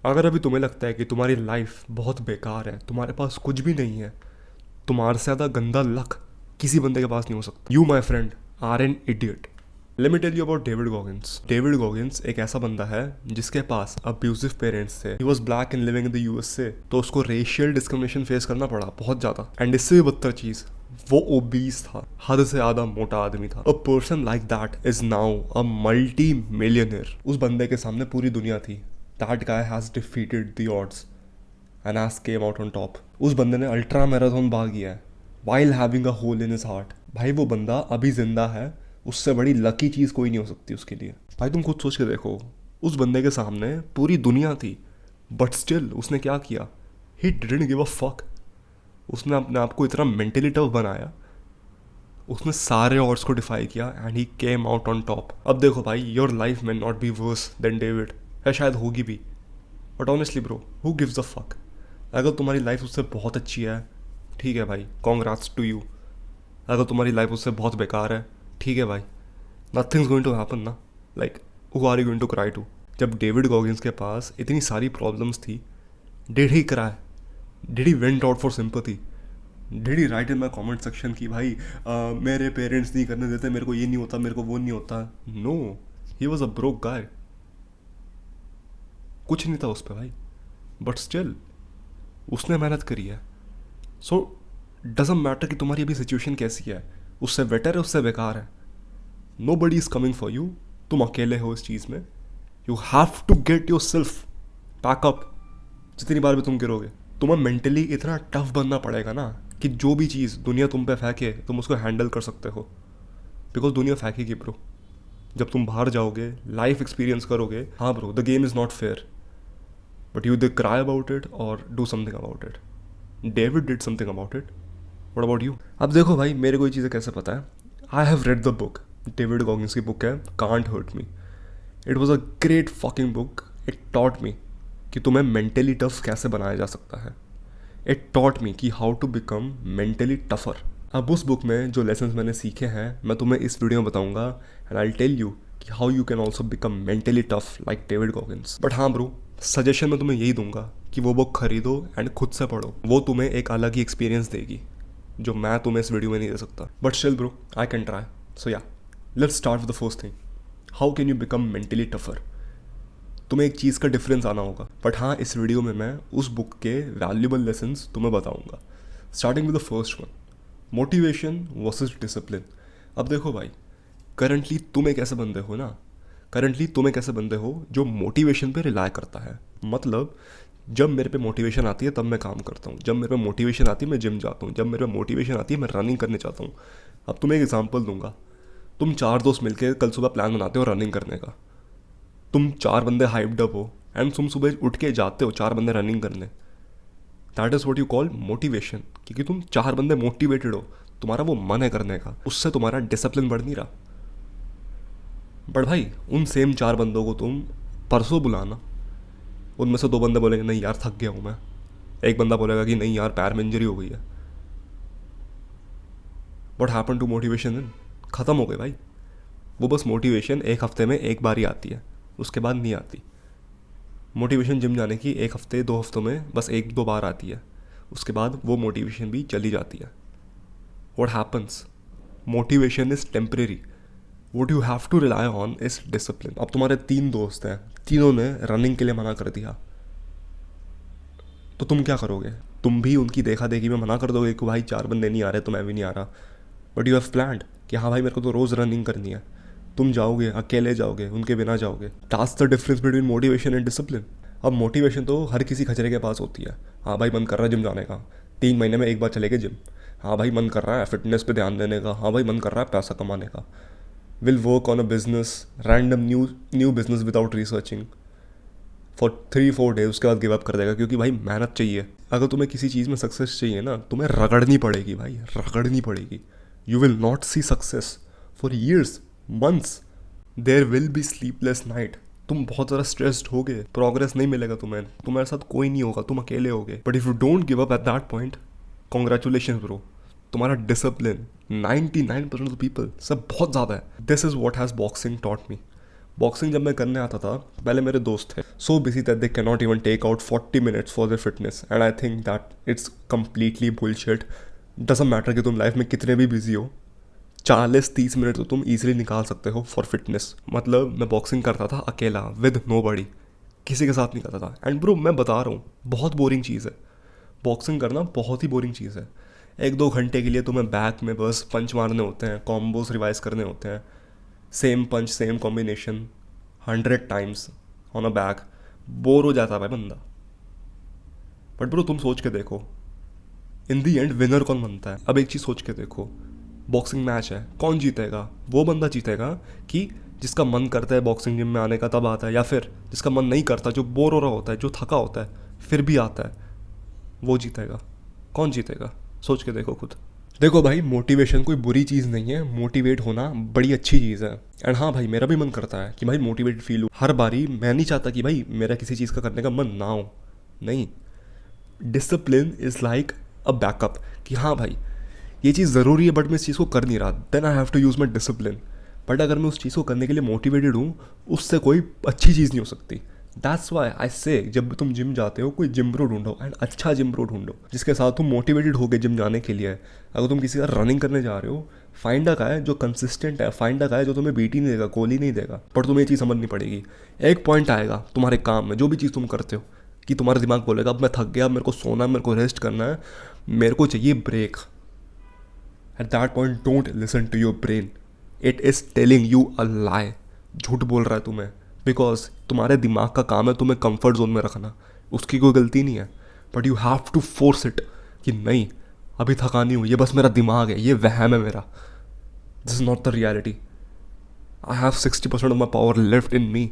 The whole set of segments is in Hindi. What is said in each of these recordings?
अगर अभी तुम्हें लगता है कि तुम्हारी लाइफ बहुत बेकार है, तुम्हारे पास कुछ भी नहीं है, तुम्हारे से ज़्यादा गंदा लक किसी बंदे के पास नहीं हो सकता। You my friend are an idiot. Let me tell you about David Goggins. David Goggins एक ऐसा बंदा है जिसके पास अब्यूजिव पेरेंट्स थे। He was black and living in the USA, तो उसको रेशियल डिस्क्रिमिनेशन फेस करना पड़ा बहुत ज़्यादा। एंड इससे भी बदतर चीज़, वो ओबीस था, हद से ज़्यादा मोटा आदमी था। A person like that is now a multi millionaire. उस बंदे के सामने पूरी दुनिया थी। That guy has defeated the odds and has came out on top. उस बंदे ने अल्ट्रा मैराथन भाग गया है while having a hole in his heart. भाई वो बंदा अभी जिंदा है, उससे बड़ी लकी चीज़ कोई नहीं हो सकती उसके लिए। भाई तुम खुद सोच के देखो, उस बंदे के सामने पूरी दुनिया थी, बट स्टिल उसने क्या किया? He didn't give a fuck. उसने अपने आप को इतना मेंटली टफ बनाया, उसने सारे ऑड्स को डिफाई किया and he came out on top. अब देखो भाई, योर लाइफ में not be worse than David, है शायद होगी भी, but honestly bro, who gives a fuck? अगर तुम्हारी लाइफ उससे बहुत अच्छी है, ठीक है भाई, कॉन्ग्रेट्स टू यू। अगर तुम्हारी लाइफ उससे बहुत बेकार है, ठीक है भाई, नथिंग्स गोइंग टू हैपन ना। Like who are you going to cry to? जब डेविड गॉगिंस के पास इतनी सारी प्रॉब्लम्स थी, did he cry? Did he went out for sympathy? Did he write in my comment section कि भाई मेरे पेरेंट्स नहीं करने देते, मेरे को ये नहीं होता, मेरे को वो नहीं होता? No, he was a broke guy. कुछ नहीं था उस पर भाई, बट स्टिल उसने मेहनत करी है। सो डजेंट मैटर कि तुम्हारी अभी सिचुएशन कैसी है, उससे बेटर है, उससे बेकार है, nobody is coming for you. तुम अकेले हो इस चीज़ में। You have to get yourself pack up. जितनी बार भी तुम गिरोगे, तुम्हें मेंटली इतना टफ बनना पड़ेगा ना कि जो भी चीज़ दुनिया तुम पे फेंके तुम उसको हैंडल कर सकते हो। बिकॉज दुनिया फेंकेगी ब्रो। जब तुम बाहर जाओगे, लाइफ एक्सपीरियंस करोगे, हाँ bro, the game is not fair, but you they cry about it और do something about it. David did something about it. What about you? अब देखो भाई, मेरे को ये चीज़ें कैसे पता है? I have read the book. David Goggins की बुक है can't hurt me. It was a great fucking book. It taught me कि तुम्हें मेंटली टफ कैसे बनाया जा सकता है। इट टॉट मी कि how to become mentally tougher. अब उस बुक में जो लेसन्स मैंने सीखे हैं मैं तुम्हें इस वीडियो में बताऊंगा, एंड आई टेल यू कि how you can also become mentally tough like David Goggins. But हाँ ब्रो, सजेशन मैं तुम्हें यही दूंगा कि वो बुक खरीदो एंड खुद से पढ़ो। वो तुम्हें एक अलग ही एक्सपीरियंस देगी जो मैं तुम्हें इस वीडियो में नहीं दे सकता। But still bro, I can try. So yeah, let's start with the first thing, how can you become mentally tougher. तुम्हें एक चीज़ का डिफरेंस आना होगा, बट हाँ, इस वीडियो में मैं उस बुक के वैल्यूबल लेसन्स तुम्हें बताऊंगा। Starting with the first one, motivation versus discipline. अब देखो भाई, करंटली तुम एक ऐसे बंदे हो ना, करंटली तुम एक ऐसे बंदे हो जो मोटिवेशन पे रिलाय करता है। मतलब जब मेरे पे मोटिवेशन आती है तब मैं काम करता हूँ, जब मेरे पे मोटिवेशन आती है मैं जिम जाता हूँ, जब मेरे पे मोटिवेशन आती है मैं रनिंग करने चाहता हूँ। अब तुम्हें एक एग्जांपल दूंगा। तुम चार दोस्त मिलकर कल सुबह प्लान बनाते हो रनिंग करने का। तुम चार बंदे हाइप्ड अप हो एंड तुम सुबह उठ के जाते हो चार बंदे रनिंग करने। That is what you call motivation, क्योंकि तुम चार बंदे मोटिवेटेड हो, तुम्हारा वो मन है करने का, उससे तुम्हारा डिसिप्लिन बढ़ नहीं रहा। बट भाई, उन सेम चार बंदों को तुम परसों बुलाना, उनमें से दो बंदे बोलेंगे नहीं यार थक गया हूँ मैं, एक बंदा बोलेगा कि नहीं यार पैर में इंजरी हो गई है। What happen to motivation then? ख़त्म हो गए भाई। वो बस मोटिवेशन एक हफ्ते में एक बार ही आती है, उसके बाद नहीं आती। मोटिवेशन जिम जाने की एक हफ्ते दो हफ्तों में बस एक दो बार आती है, उसके बाद वो मोटिवेशन भी चली जाती है। What happens? Motivation is temporary, what you have to rely on is discipline. अब तुम्हारे तीन दोस्त हैं, तीनों ने रनिंग के लिए मना कर दिया, तो तुम क्या करोगे? तुम भी उनकी देखा देखी में मना कर दोगे कि भाई चार बंदे नहीं आ रहे तो मैं भी नहीं आ रहा। बट यू हैव प्लान्ड कि हाँ भाई मेरे को तो रोज़ रनिंग करनी है। तुम जाओगे, अकेले जाओगे, उनके बिना जाओगे। That's the difference between motivation and discipline. अब मोटिवेशन तो हर किसी खचरे के पास होती है। हाँ भाई मन कर रहा है जिम जाने का, 3 महीने में एक बार चले गए जिम। हाँ भाई मन कर रहा है फिटनेस पे ध्यान देने का। हाँ भाई मन कर रहा है पैसा कमाने का। Will work on a business, random new business without researching for 3-4 days, उसके बाद गिव अप कर देगा, क्योंकि भाई मेहनत चाहिए। अगर तुम्हें किसी चीज़ में सक्सेस चाहिए ना, तुम्हें रगड़नी पड़ेगी भाई, रगड़नी पड़ेगी। You will not see success for years, months. There will be sleepless night. तुम बहुत ज़्यादा स्ट्रेस्ड होगे, प्रोग्रेस नहीं मिलेगा तुम्हें, तुम्हारे साथ कोई नहीं होगा, तुम अकेले होगे। But if you don't give up at that point, congratulation bro, तुम्हारा डिसिप्लिन 99% ऑफ द पीपल सब बहुत ज़्यादा है। This is what has boxing taught me. Boxing जब मैं करने आता था, पहले मेरे दोस्त थे so busy that they can not even take out 40 minutes for their fitness, and I think that it's completely bullshit. Doesn't matter कि तुम लाइफ में कितने भी बिजी हो, 40-30 मिनट तो तुम ईजिली निकाल सकते हो फॉर फिटनेस। मतलब मैं बॉक्सिंग करता था अकेला, विद नो बडी, किसी के साथ नहीं करता था। एंड ब्रो मैं बता रहा हूँ, बहुत बोरिंग चीज़ है बॉक्सिंग करना, बहुत ही बोरिंग चीज़ है। 1-2 घंटे के लिए तुम्हें बैक में बस पंच मारने होते हैं, कॉम्बोज रिवाइज करने होते हैं, same punch same combination 100 times on a back. Bore हो जाता है भाई बंदा। बट ब्रो तुम सोच के देखो, इन दी एंड विनर कौन बनता है? अब एक चीज़ सोच के देखो, बॉक्सिंग मैच है, कौन जीतेगा? वो बंदा जीतेगा कि जिसका मन करता है बॉक्सिंग जिम में आने का तब आता है, या फिर जिसका मन नहीं करता, जो बोर हो रहा होता है, जो थका होता है फिर भी आता है, वो जीतेगा। कौन जीतेगा? सोच के देखो खुद। देखो भाई, मोटिवेशन कोई बुरी चीज़ नहीं है, मोटिवेट होना बड़ी अच्छी चीज़ है। एंड हाँ भाई, मेरा भी मन करता है कि भाई मोटिवेटेड फील हो हर बारी। मैं नहीं चाहता कि भाई मेरा किसी चीज़ का करने का मन ना हो, नहीं। Discipline is like a backup, कि हाँ भाई ये चीज़ ज़रूरी है बट मैं इस चीज़ को कर नहीं रहा, then I have to use my discipline. But अगर मैं उस चीज़ को करने के लिए मोटिवेटेड हूँ, उससे कोई अच्छी चीज़ नहीं हो सकती। दैट्स वाई आई से, जब भी तुम जिम जाते हो, कोई जिम ब्रो ढूंढो, एंड अच्छा जिम ब्रो ढूंढो जिसके साथ तुम मोटिवेटेड हो गए जिम जाने के लिए। अगर तुम किसी का रनिंग करने जा रहे हो, फाइंड अ गाय जो कंसिस्टेंट है, फाइंड अ गाय जो तुम्हें बीटी नहीं देगा, गोली नहीं देगा। पर तुम्हें ये चीज़ समझनी पड़ेगी, एक पॉइंट आएगा तुम्हारे काम में, जो भी चीज़ तुम करते हो, कि तुम्हारा दिमाग बोलेगा अब मैं थक गया, अब मेरे को सोना है, मेरे को रेस्ट करना है, मेरे को चाहिए break. At that point, don't listen to your brain. It is telling you a lie. झूठ बोल रहा है तुम्हें, बिकॉज तुम्हारे दिमाग का काम है तुम्हें कंफर्ट जोन में रखना, उसकी कोई गलती नहीं है। But you have to force it कि नहीं, अभी थका नहीं हूँ, ये बस मेरा दिमाग है, ये वहम है मेरा। This is not the reality. I have 60% of my power left in me,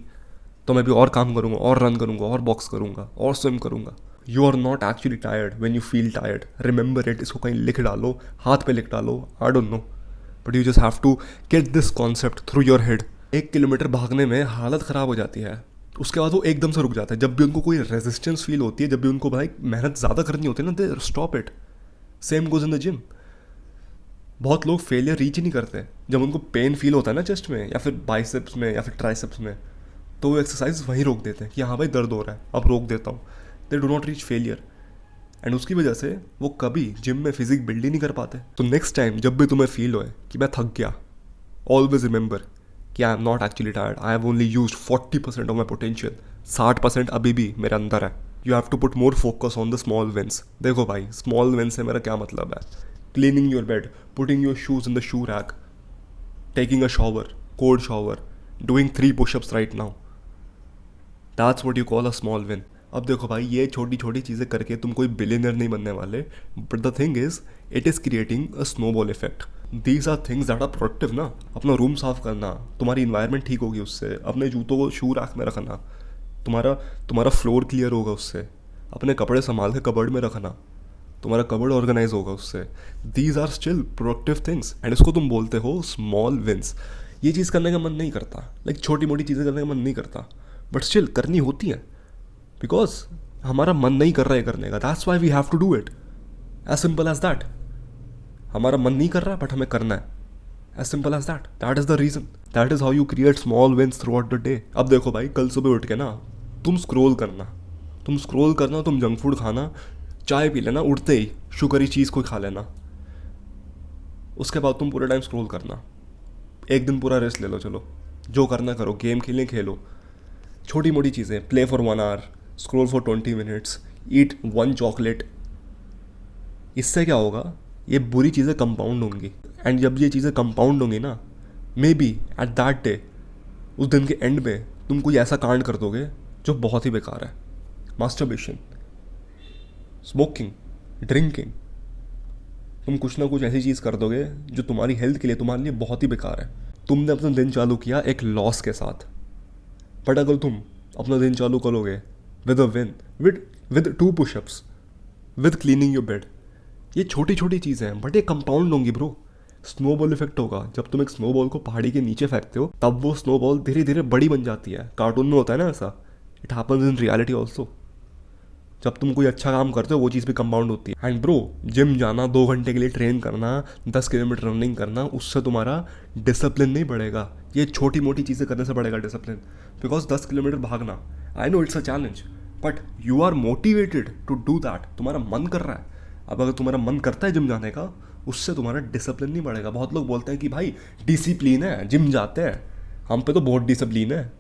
तो मैं भी और काम करूँगा, और रन करूँगा, और बॉक्स करूँगा, और स्विम करूँगा। You are not actually tired when you feel tired, remember it. इसको कहीं लिख डालो, हाथ पे लिख डालो, I don't know, but you just have to get this concept through your head. 1 kilometre भागने में हालत ख़राब हो जाती है, उसके बाद वो एकदम से रुक जाता है। जब भी उनको कोई रेजिस्टेंस फील होती है, जब भी उनको भाई मेहनत ज़्यादा करनी होती है ना, they stop it. Same goes in the gym. बहुत लोग फेलियर रीच ही नहीं करते। जब उनको पेन फील होता है ना चेस्ट में, या फिर बाइसेप्स में, या फिर ट्राइसेप्स में, तो वो एक्सरसाइज वहीं रोक देते हैं कि हाँ भाई दर्द हो रहा है, अब रोक देता हूँ। They do not reach failure, and उसकी वजह से वो कभी जिम में फिजिक बिल्ड ही नहीं कर पाते। तो नेक्स्ट टाइम जब भी तुम्हें फील होए कि मैं थक गया, ऑलवेज रिमेंबर कि I am not actually tired, I have only used 40% of my potential. 60% अभी भी मेरे अंदर है। You have to put more focus on the small wins. देखो भाई, स्मॉल विंस से मेरा क्या मतलब है? Cleaning your bed, putting your shoes in the shoe rack, taking a shower, cold shower, doing 3 push-ups right now. That's what you call a small win. अब देखो भाई, ये छोटी छोटी चीज़ें करके तुम कोई बिलियनर नहीं बनने वाले, but the thing is it is creating a snowball effect. These are things that are productive ना। अपना रूम साफ करना, तुम्हारी इन्वायरमेंट ठीक होगी उससे, अपने जूतों को शू रैक में रखना, तुम्हारा फ्लोर क्लियर होगा उससे, अपने कपड़े संभाल के कबर्ड में रखना, तुम्हारा कबर्ड ऑर्गेनाइज होगा उससे। These are still productive things, and इसको तुम बोलते हो स्मॉल विंस। ये चीज़ करने का मन नहीं करता, लाइक छोटी मोटी चीज़ें करने का मन नहीं करता, बट स्टिल करनी होती है, बिकॉज हमारा मन नहीं कर रहा है करने का। That's why we have to do it, as simple as that. हमारा मन नहीं कर रहा बट हमें करना है, as simple as that. That is the reason, that is how you create small wins throughout the day. अब देखो भाई, कल सुबह उठ के ना तुम स्क्रोल करना, तुम जंक फूड खाना, चाय पी लेना, उठते ही शुगरी चीज़ कोई खा लेना, उसके बाद तुम पूरे टाइम स्क्रॉल करना। एक दिन पूरा रेस्ट ले लो, चलो जो करना करो, गेम खेलें खेलो, छोटी मोटी चीज़ें, play for 1 hour, scroll for 20 minutes, eat 1 chocolate. इससे क्या होगा? ये बुरी चीज़ें कंपाउंड होंगी, एंड जब ये चीज़ें कंपाउंड होंगी ना, may be at that day, उस दिन के एंड में तुम कोई ऐसा कांड कर दोगे जो बहुत ही बेकार है। मास्टरबेशन, स्मोकिंग, ड्रिंकिंग, तुम कुछ ना कुछ ऐसी चीज़ कर दोगे जो तुम्हारी हेल्थ के लिए, तुम्हारे लिए बहुत ही बेकार है। तुमने अपना दिन चालू किया एक लॉस के साथ, बट अगर तुम अपना दिन चालू करोगे with a win, with 2 pushups, with cleaning your bed, ये छोटी छोटी चीज़ें हैं बट ये कंपाउंड होंगी ब्रो। स्नोबॉल इफेक्ट होगा। जब तुम एक स्नोबॉल को पहाड़ी के नीचे फेंकते हो, तब वो स्नोबॉल धीरे धीरे बड़ी बन जाती है। कार्टून में होता है ना ऐसा, it happens in reality also. जब तुम कोई अच्छा काम करते हो वो चीज़ भी कंपाउंड होती है। एंड ब्रो, जिम जाना, 2 घंटे के लिए ट्रेन करना, 10 किलोमीटर रनिंग करना, उससे तुम्हारा डिसिप्लिन नहीं बढ़ेगा। ये छोटी मोटी चीज़ें करने से बढ़ेगा डिसिप्लिन। बिकॉज 10 किलोमीटर भागना, I know it's a challenge, but you are motivated to do that. तुम्हारा मन कर रहा है। अब अगर तुम्हारा मन करता है जिम जाने का, उससे तुम्हारा डिसिप्लिन नहीं बढ़ेगा। बहुत लोग बोलते हैं कि भाई डिसिप्लिन है, जिम जाते हैं, हम पे तो बहुत डिसिप्लिन है।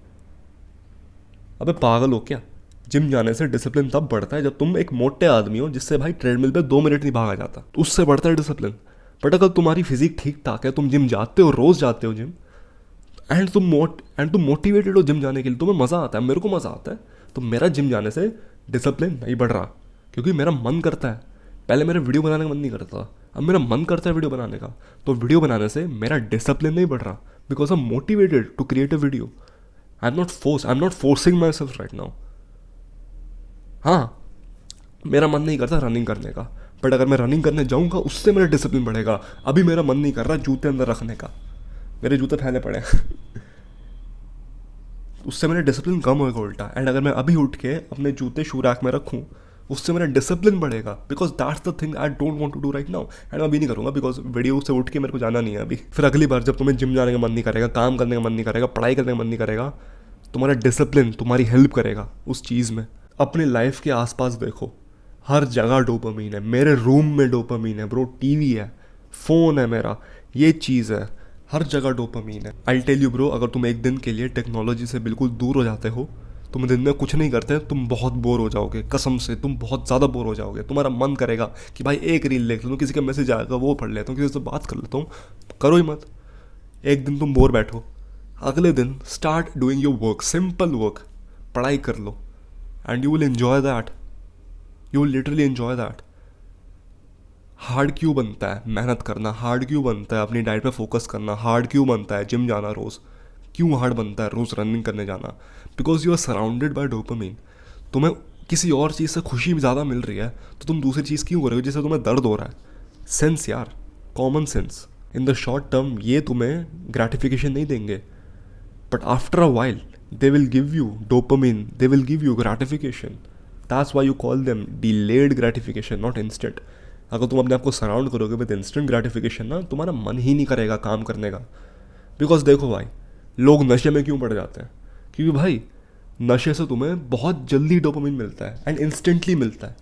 अबे पागल हो क्या? जिम जाने से डिसिप्लिन तब बढ़ता है जब तुम एक मोटे आदमी हो जिससे भाई ट्रेडमिल पे 2 मिनट नहीं भागा जाता, तो उससे बढ़ता है डिसिप्लिन। बट अगर तुम्हारी फिजिक ठीक ठाक है, तुम जिम जाते हो, रोज जाते हो जिम, एंड तुम मोटिवेटेड हो जिम जाने के लिए, तुम्हें मज़ा आता है, मेरे को मज़ा आता है, तो मेरा जिम जाने से डिसिप्लिन नहीं बढ़ रहा, क्योंकि मेरा मन करता है। पहले मेरा वीडियो बनाने का मन नहीं करता था, अब मेरा मन करता है वीडियो बनाने का, तो वीडियो बनाने से मेरा डिसिप्लिन नहीं बढ़ रहा, because I am motivated to create a video. I am not forcing myself right now. हाँ, मेरा मन नहीं करता रनिंग करने का, बट अगर मैं रनिंग करने जाऊँगा उससे मेरा डिसिप्लिन बढ़ेगा। अभी मेरा मन नहीं कर रहा जूते अंदर रखने का, मेरे जूते फैले पड़े हैं उससे मेरा डिसिप्लिन कम होगा उल्टा। एंड अगर मैं अभी उठ के अपने जूते शू रैक में रखूँ, उससे मेरा डिसिप्लिन बढ़ेगा, because that's the thing I don't want to do right now. And मैं अभी नहीं करूँगा, बिकॉज वीडियो से उठ के मेरे को जाना नहीं है अभी। फिर अगली बार जब तुम्हें जिम जाने का मन नहीं करेगा, काम करने का मन नहीं करेगा, पढ़ाई करने का मन नहीं करेगा, तुम्हारा डिसिप्लिन तुम्हारी हेल्प करेगा उस चीज़ में। अपने लाइफ के आसपास देखो, हर जगह डोपामीन है। मेरे रूम में डोपामीन है ब्रो, टीवी है, फ़ोन है मेरा, ये चीज़ है, हर जगह डोपामीन है। आई टेल यू ब्रो, अगर तुम एक दिन के लिए टेक्नोलॉजी से बिल्कुल दूर हो जाते हो, तुम दिन में कुछ नहीं करते, तुम बहुत बोर हो जाओगे, कसम से तुम बहुत ज़्यादा बोर हो जाओगे। तुम्हारा मन करेगा कि भाई एक रील देख लेता हूँ, किसी का मैसेज आएगा वो पढ़ लेता हूँ, किसी से बात कर लेता हूँ। करो ही मत। एक दिन तुम बोर बैठो, अगले दिन start doing your work, simple work, पढ़ाई कर लो, and you will enjoy that, you will literally enjoy that. Hard क्यों बनता है मेहनत करना, हार्ड क्यों बनता है अपनी डाइट पे फोकस करना, हार्ड क्यों बनता है जिम जाना रोज़, क्यों हार्ड बनता है रोज़ रनिंग करने जाना? Because you are surrounded by dopamine. तुम्हें किसी और चीज़ से खुशी ज़्यादा मिल रही है, तो तुम दूसरी चीज़ क्यों करोगे जिससे तुम्हें दर्द हो रहा है? सेंस यार, common sense. In the short term ये तुम्हें ग्रेटिफिकेशन नहीं देंगे, but after a while they will give you dopamine, they will give you gratification. That's why you call them delayed gratification, not instant. अगर तुम अपने आप को सराउंड करोगे विद इंस्टेंट ग्रेटिफिकेशन ना, तुम्हारा मन ही नहीं करेगा काम करने का। बिकॉज देखो भाई, लोग नशे में क्यों पड़ जाते हैं? क्योंकि भाई नशे से तुम्हें बहुत जल्दी डोपामिन मिलता है एंड इंस्टेंटली मिलता है।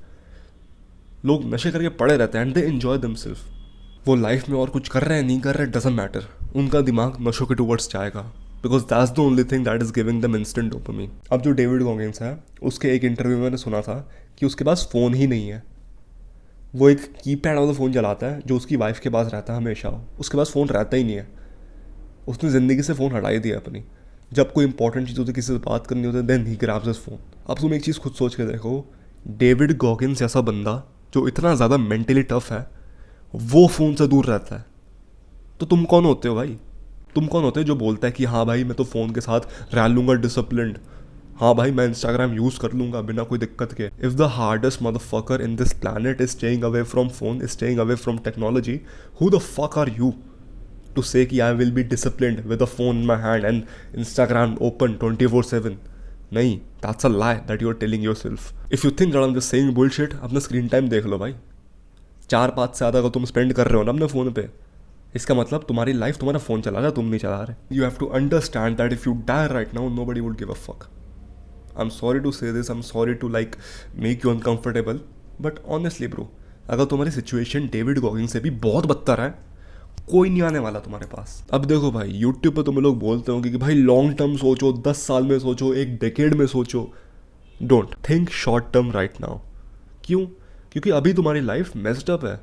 लोग नशे करके पड़े रहते हैं एंड दे एन्जॉय देमसेल्फ। वो लाइफ में और कुछ कर रहे हैं नहीं कर रहे डजंट मैटर, उनका दिमाग नशों के टूवर्ड्स जाएगा, because that's the only thing that is giving them instant dopamine. अब जो डेविड गॉगिंस है, उसके एक इंटरव्यू में मैंने सुना था कि उसके पास फ़ोन ही नहीं है। वो एक कीपैड वाला फ़ोन चलाता है जो उसकी वाइफ के पास रहता है हमेशा, उसके पास फ़ोन रहता ही नहीं है। उसने ज़िंदगी से फ़ोन हटा ही दिया अपनी। जब कोई इंपॉर्टेंट चीज़ होती है, किसी से बात करनी होती है, then he grabs his phone. अब तुम एक चीज़ खुद सोच के देखो, डेविड गॉगिन्स जैसा बंदा जो इतना ज़्यादा मेंटली टफ है, वो फ़ोन से दूर रहता है, तो तुम कौन होते हो भाई? तुम कौन होते हो जो बोलता है कि हाँ भाई मैं तो फ़ोन के साथ रह लूँगा डिसिप्लिन्ड, हाँ भाई मैं इंस्टाग्राम यूज़ कर लूँगा बिना कोई दिक्कत के। If the hardest motherfucker in this planet is staying away from phone, is staying away from technology, who the fuck are you to say कि I will be disciplined with a phone in my hand and Instagram open 24/7? नहीं, that's a lie that you are telling yourself. If you think that I am just saying bullshit, अपना स्क्रीन टाइम देख लो भाई। 4-5 से ज़्यादा अगर तुम स्पेंड कर रहे हो ना अपने फ़ोन पे, इसका मतलब तुम्हारी लाइफ तुम्हारा फ़ोन चला रहा है, तुम नहीं चला रहे। You have to understand that if you die right now nobody would give a fuck. I am sorry to say this, I am sorry to like make you uncomfortable, but honestly bro, अगर तुम्हारी सिचुएशन डेविड गॉगिंग से भी बहुत बदतर है, कोई नहीं आने वाला तुम्हारे पास। अब देखो भाई, यूट्यूब पे तुम्हें लोग बोलते होंगे कि भाई लॉन्ग टर्म सोचो, 10 साल में सोचो, एक डेकेड में सोचो। Don't think short term right now. क्यों? क्योंकि अभी तुम्हारी लाइफ मेस्ड अप है।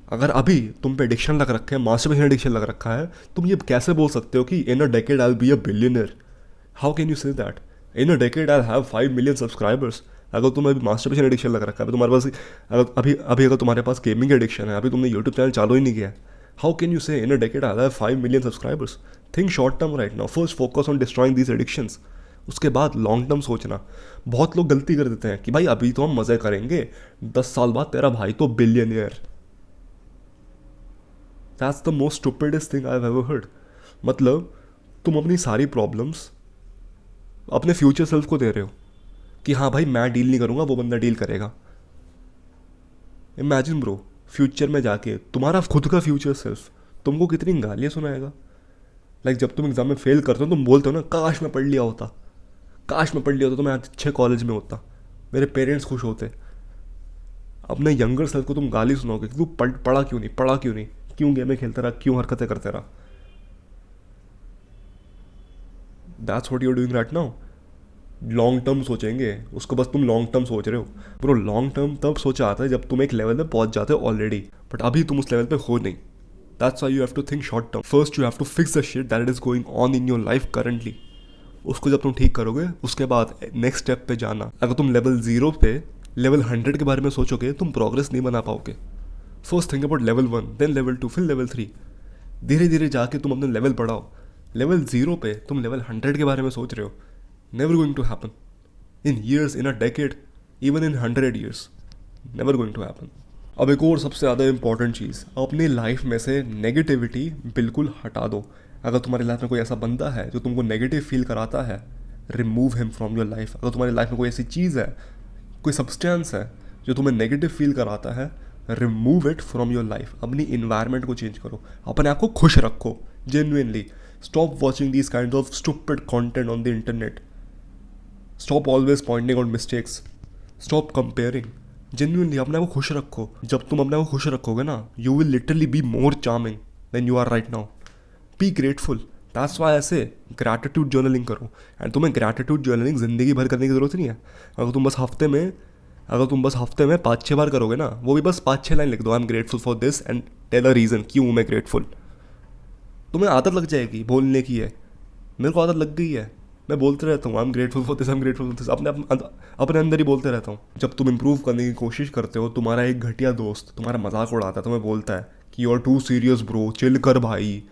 अगर अभी तुम पे एडिक्शन लग रखा है, मास्टरबेशन एडिक्शन लग रखा है, तुम ये कैसे बोल सकते हो कि in a decade I will be a billionaire? How can you say that? In a decade I have 5 million subscribers. अगर तुम्हें अभी मास्टरबेशन एडिक्शन लग रखा है, तुम्हारे पास अगर तुम्हारे पास गेमिंग एडिक्शन है, अभी तुमने यूट्यूब चैनल चालू ही नहीं किया, how can you say in a decade I have 5 million subscribers? Think short term right now, first focus on destroying these addictions, उसके बाद लॉन्ग टर्म सोचना। बहुत लोग गलती कर देते हैं कि भाई अभी तो हम मज़े करेंगे, 10 साल बाद तेरा भाई तो billionaire. That's the most stupidest thing I have ever heard. मतलब तुम अपनी सारी प्रॉब्लम्स अपने फ्यूचर सेल्फ को दे रहे हो कि हाँ भाई मैं डील नहीं करूँगा, वो बंदा डील करेगा। इमेजिन ब्रो, फ्यूचर में जाके तुम्हारा खुद का फ्यूचर सेल्फ तुमको कितनी गालियाँ सुनाएगा। लाइक जब तुम एग्जाम में फेल करते हो तुम बोलते हो ना, काश मैं पढ़ लिया होता, काश मैं पढ़ लिया होता तो मैं आज अच्छे कॉलेज में होता, मेरे पेरेंट्स खुश होते। अपने यंगर सेल्फ को तुम गाली सुनाओगे कि तू पढ़ा क्यों नहीं, पढ़ा क्यों नहीं, क्यों गेमें खेलते रहा, क्यों हरकतें करते रहा। That's what you are doing right now. Long term सोचेंगे उसको, बस तुम लॉन्ग टर्म सोच रहे हो। ब्रो लॉन्ग टर्म तब सोचा आता है जब तुम एक लेवल पे पहुंच जाते हो ऑलरेडी, बट अभी तुम उस लेवल पे हो नहीं। That's why you have to think short term. First you have to fix the shit that is going on in your life currently. उसको जब तुम ठीक करोगे उसके बाद नेक्स्ट स्टेप पे जाना। अगर तुम लेवल 0 पे लेवल 100 के बारे में सोचोगे तुम प्रोग्रेस नहीं बना पाओगे। First think about level 1, then level 2, फिर लेवल 3। धीरे धीरे जाके तुम अपने लेवल बढ़ाओ। लेवल 0 पे तुम लेवल 100 के बारे में सोच रहे हो, never going to happen in years, in a decade, even in 100 years, never going to happen. अब एक और सबसे ज़्यादा इंपॉर्टेंट चीज़, अपनी लाइफ में से नेगेटिविटी बिल्कुल हटा दो। अगर तुम्हारी लाइफ में कोई ऐसा बंदा है जो तुमको नेगेटिव फील कराता है, remove him from your life. अगर तुम्हारी लाइफ में कोई ऐसी चीज़ है, कोई सब्सटेंस है जो तुम्हें नेगेटिव फील कराता है, remove it from your life. अपनी इन्वायरमेंट को चेंज करो, अपने आप को खुश रखो genuinely. Stop watching these kind of stupid content on the internet. Stop always pointing out mistakes. Stop comparing. Genuinely अपने आप को खुश रखो। जब तुम अपने आप को खुश रखोगे ना, you will literally be more charming than you are right now. Be grateful. That's why ऐसे ग्रैटिट्यूड जर्नलिंग करो। एंड तुम्हें ग्रैटिट्यूड जर्नलिंग ज़िंदगी भर करने की ज़रूरत नहीं है। अगर तुम बस हफ्ते में 5-6 बार करोगे ना, वो भी बस 5-6 लाइन लिख दो, I am grateful for this and tell a reason क्यों मैं ग्रेटफुल। तुम्हें आदत लग जाएगी बोलने की है। मेरे को आदत लग गई है, मैं बोलते रहता हूँ आई am grateful for this, I am grateful for this, अपने अंदर ही बोलते रहता हूँ। जब तुम इंप्रूव करने की कोशिश करते हो, तुम्हारा एक घटिया दोस्त तुम्हारा मजाक उड़ाता है, तुम्हें बोलता है कि you are too serious bro, chill कर भाई,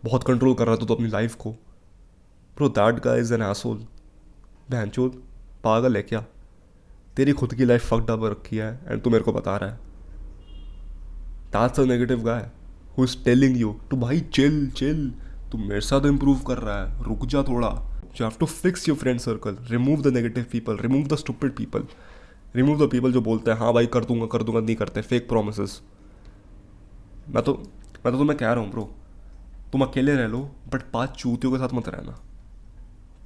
बहुत कंट्रोल कर रहा था तो अपनी लाइफ को। Bro that guy is an asshole. बहनचोद पागल है क्या? तेरी खुद की लाइफ फक्ड अप रखी है एंड तू मेरे को बता रहा है। That's a negative guy who is telling you to भाई चिल चिल, तू मेरे साथ इंप्रूव कर रहा है, रुक जा थोड़ा। You have to fix your friend circle. Remove the negative people. Remove the stupid people. Remove the people जो बोलते हैं हाँ भाई कर दूंगा नहीं करते, फेक प्रोमिसेस। मैं तो तुम्हें कह रहा हूँ ब्रो, तुम अकेले रह लो बट 5 चूतियों के साथ मत रहना।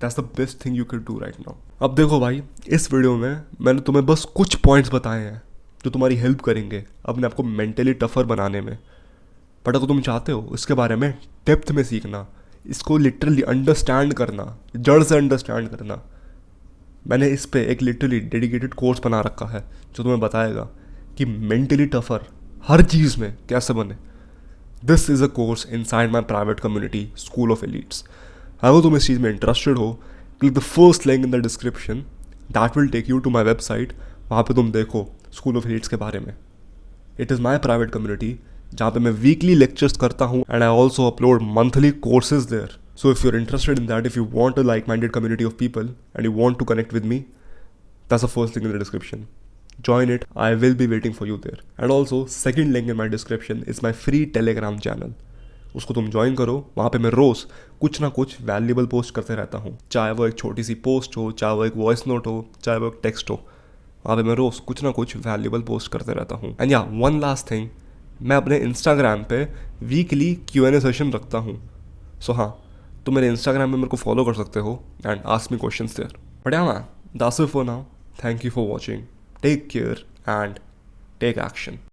That's the best thing you can do right now. अब देखो भाई, इस वीडियो में मैंने तुम्हें बस कुछ पॉइंट्स बताए हैं जो तुम्हारी हेल्प करेंगे अपने आप को मेंटली टफर बनाने में। बट अगर तुम चाहते हो इसके बारे में डेप्थ में सीखना, इसको लिटरली अंडरस्टैंड करना, जड़ से अंडरस्टैंड करना, मैंने इस पे एक लिटरली डेडिकेटेड कोर्स बना रखा है जो तुम्हें बताएगा कि मेंटली टफर हर चीज़ में कैसे बने। This is a course inside my private community school of elites. अगर तुम इस चीज़ में इंटरेस्टेड हो, click the first link in the description, that will take you to my website. वहाँ पे तुम देखो स्कूल ऑफ एलीट्स के बारे में। It is my private community जहाँ पे मैं वीकली लेक्चर्स करता हूँ and I also upload monthly courses there. So if you are interested in that, if you want a like minded community of people and you want to connect with me, that's the first link in the description. Join it. I will be waiting for you there. And also, second link in my description is my free Telegram channel. उसको तुम ज्वाइन करो। वहाँ पे मैं रोज़ कुछ ना कुछ वैल्यूबल पोस्ट करते रहता हूँ, चाहे वो एक छोटी सी पोस्ट हो, चाहे वो एक वॉइस नोट हो, चाहे वो एक टेक्स्ट हो। वहाँ पे मैं रोज़ कुछ ना कुछ वैल्यूबल पोस्ट करते रहता हूँ। एंड या वन लास्ट थिंग, मैं अपने इंस्टाग्राम पे वीकली Q&A सेशन रखता हूँ। सो हाँ, तुम मेरे इंस्टाग्राम में मेरे को फॉलो कर सकते हो and ask me questions there. But yeah man, that's it for now. Thank you for watching. Take care and take action.